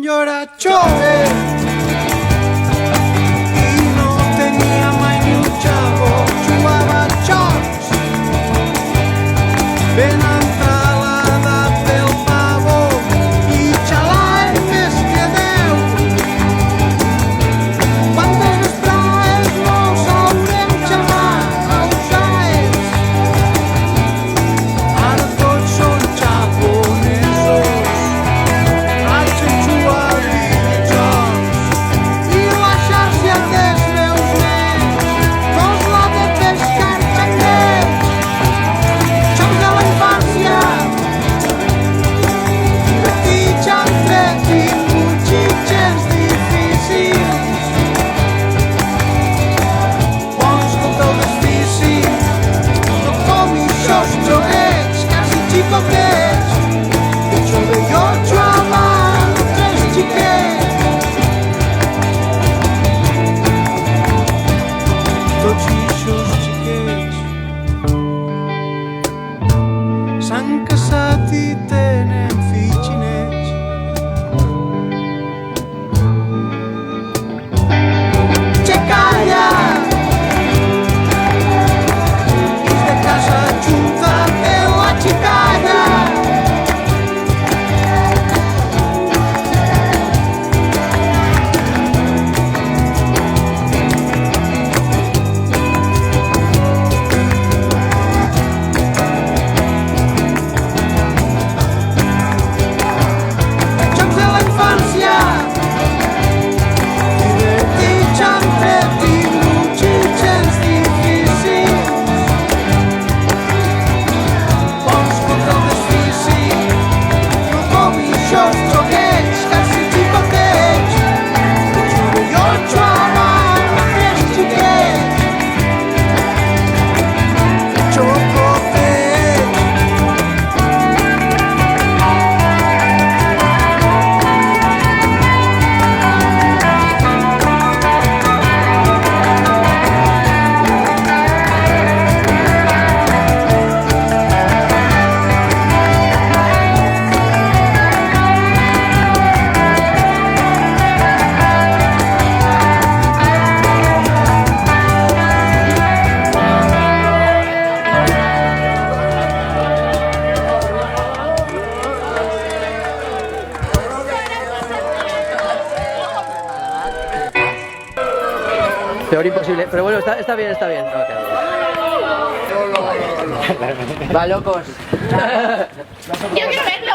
yo era chove y no tenía mai ni un chavo, jugava a jocs ben entralada del pavo i xalai més que Déu. Quantes vesprades no sabrem xamar als AES, ara tots són japonesos. S'han casat i tenen fills i nets. Xecalla! És de casa junta de la xicalla. Peor imposible, pero bueno, está bien, está bien. No, va, locos. Yo quiero verlo.